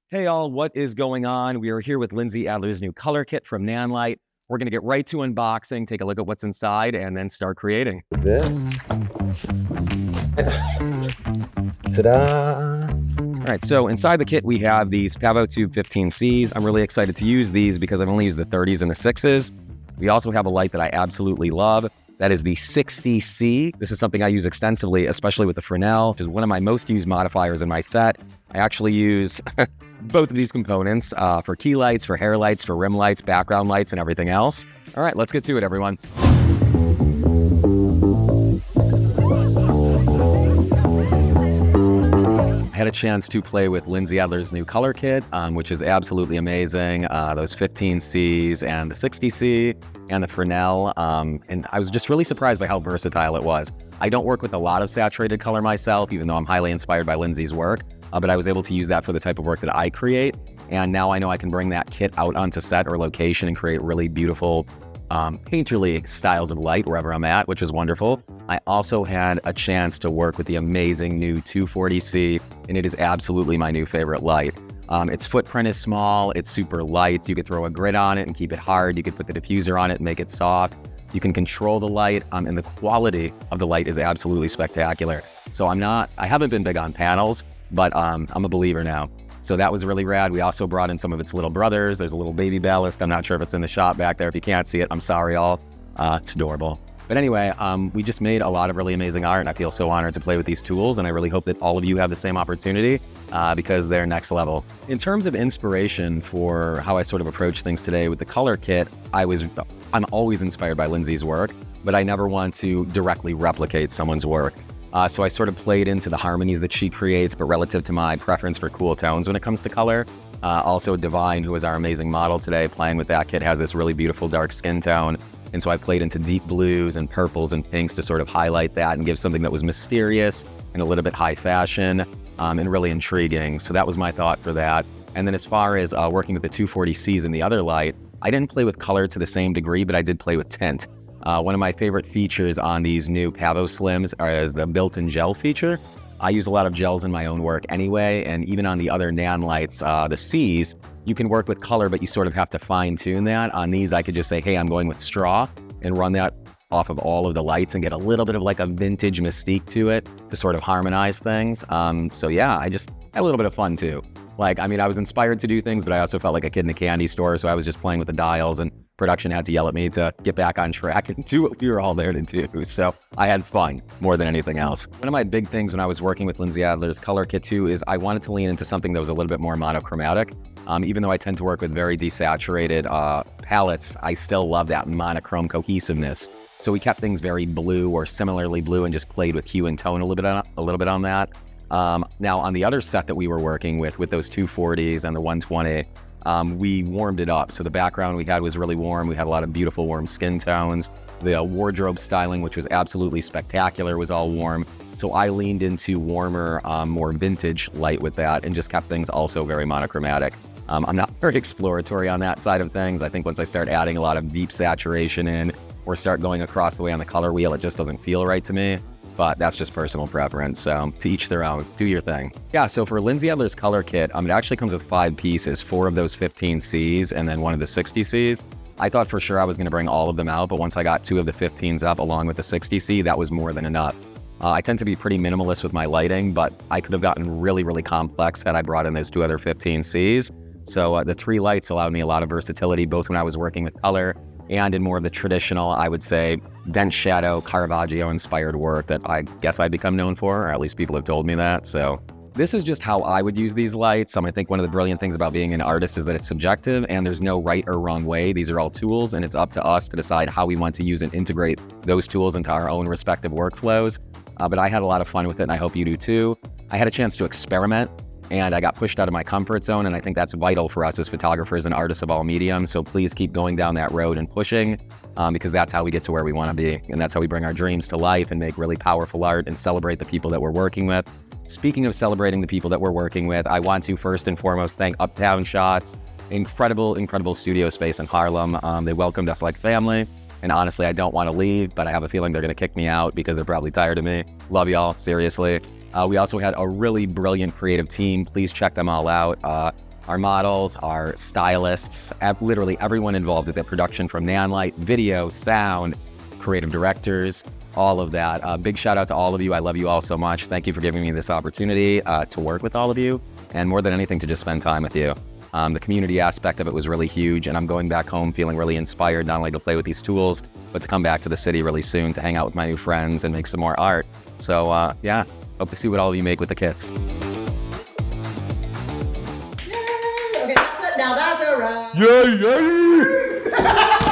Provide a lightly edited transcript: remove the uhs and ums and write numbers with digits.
Hey all, what is going on? We are here with Lindsay Adler's new color kit from Nanlite. We're going to get right to unboxing, take a look at what's inside, and then start creating. This. Ta-da! All right, so inside the kit, we have these Pavo Tube 15Cs. I'm really excited to use these because I've only used the 30s and the 6s. We also have a light that I absolutely love. That is the 60C. This is something I use extensively, especially with the Fresnel, which is one of my most used modifiers in my set. I actually use both of these components for key lights, for hair lights, for rim lights, background lights, and everything else. All right, let's get to it, everyone. I had a chance to play with Lindsay Adler's new color kit, which is absolutely amazing. Those 15Cs and the 60C and the Fresnel. And I was just really surprised by how versatile it was. I don't work with a lot of saturated color myself, even though I'm highly inspired by Lindsay's work. But I was able to use that for the type of work that I create. And now I know I can bring that kit out onto set or location and create really beautiful painterly styles of light wherever I'm at, which is wonderful. I also had a chance to work with the amazing new 240C, and it is absolutely my new favorite light. Its footprint is small, it's super light. You could throw a grid on it and keep it hard. You could put the diffuser on it and make it soft. You can control the light, and the quality of the light is absolutely spectacular. So I haven't been big on panels, but I'm a believer now. So that was really rad. We also brought in some of its little brothers. There's a little baby ballast. I'm not sure if it's in the shop back there. If you can't see it, I'm sorry all. It's adorable. But anyway, we just made a lot of really amazing art, and I feel so honored to play with these tools, and I really hope that all of you have the same opportunity because they're next level. In terms of inspiration for how I sort of approach things today with the color kit, I'm always inspired by Lindsay's work, but I never want to directly replicate someone's work. So I sort of played into the harmonies that she creates, but relative to my preference for cool tones when it comes to color. Also Divine, who is our amazing model today, playing with that kit, has this really beautiful dark skin tone. And so I played into deep blues and purples and pinks to sort of highlight that and give something that was mysterious and a little bit high fashion and really intriguing. So that was my thought for that. And then as far as working with the 240Cs in the other light, I didn't play with color to the same degree, but I did play with tint. One of my favorite features on these new Pavo Slims is the built-in gel feature. I use a lot of gels in my own work anyway, and even on the other Nanlites, the Cs, you can work with color, but you sort of have to fine-tune that. On these, I could just say, hey, I'm going with straw, and run that off of all of the lights and get a little bit of like a vintage mystique to it to sort of harmonize things. So yeah, I just had a little bit of fun too. I was inspired to do things, but I also felt like a kid in a candy store, so I was just playing with the dials, and production had to yell at me to get back on track and do what we were all there to do. So I had fun more than anything else. One of my big things when I was working with Lindsay Adler's color kit too is I wanted to lean into something that was a little bit more monochromatic. Even though I tend to work with very desaturated palettes, I still love that monochrome cohesiveness. So we kept things very blue or similarly blue and just played with hue and tone a little bit on that. Now on the other set that we were working with those 240s and the 120, we warmed it up. So the background we had was really warm. We had a lot of beautiful warm skin tones. The wardrobe styling, which was absolutely spectacular, was all warm. So I leaned into warmer, more vintage light with that and just kept things also very monochromatic. I'm not very exploratory on that side of things. I think once I start adding a lot of deep saturation in or start going across the way on the color wheel, it just doesn't feel right to me. But that's just personal preference, so to each their own. Do your thing. Yeah, so for Lindsay Adler's color kit, it actually comes with 5 pieces, 4 of those 15Cs and then 1 of the 60Cs. I thought for sure I was going to bring all of them out, but once I got 2 of the 15s up along with the 60C, that was more than enough. I tend to be pretty minimalist with my lighting, but I could have gotten really, really complex had I brought in those 2 other 15Cs. So the 3 lights allowed me a lot of versatility, both when I was working with color and in more of the traditional, I would say, dense shadow, Caravaggio-inspired work that I guess I'd become known for, or at least people have told me that. So this is just how I would use these lights. I think one of the brilliant things about being an artist is that it's subjective and there's no right or wrong way. These are all tools, and it's up to us to decide how we want to use and integrate those tools into our own respective workflows. But I had a lot of fun with it, and I hope you do too. I had a chance to experiment, and I got pushed out of my comfort zone, and I think that's vital for us as photographers and artists of all mediums. So please keep going down that road and pushing, because that's how we get to where we want to be, and that's how we bring our dreams to life and make really powerful art and celebrate the people that we're working with. Speaking of celebrating the people that we're working with, I want to first and foremost thank Uptown Shots. Incredible studio space in Harlem. They welcomed us like family. And honestly, I don't want to leave, but I have a feeling they're going to kick me out because they're probably tired of me. Love y'all, seriously. We also had a really brilliant creative team. Please check them all out. our models, our stylists, literally everyone involved with the production from Nanlite, video, sound, creative directors, all of that. Big shout out to all of you. I love you all so much. Thank you for giving me this opportunity to work with all of you, and more than anything, to just spend time with you. The community aspect of it was really huge, and I'm going back home feeling really inspired, not only to play with these tools, but to come back to the city really soon to hang out with my new friends and make some more art. So yeah, hope to see what all of you make with the kits. Yay! Okay, that's it. Now that's a wrap. Yay, yay!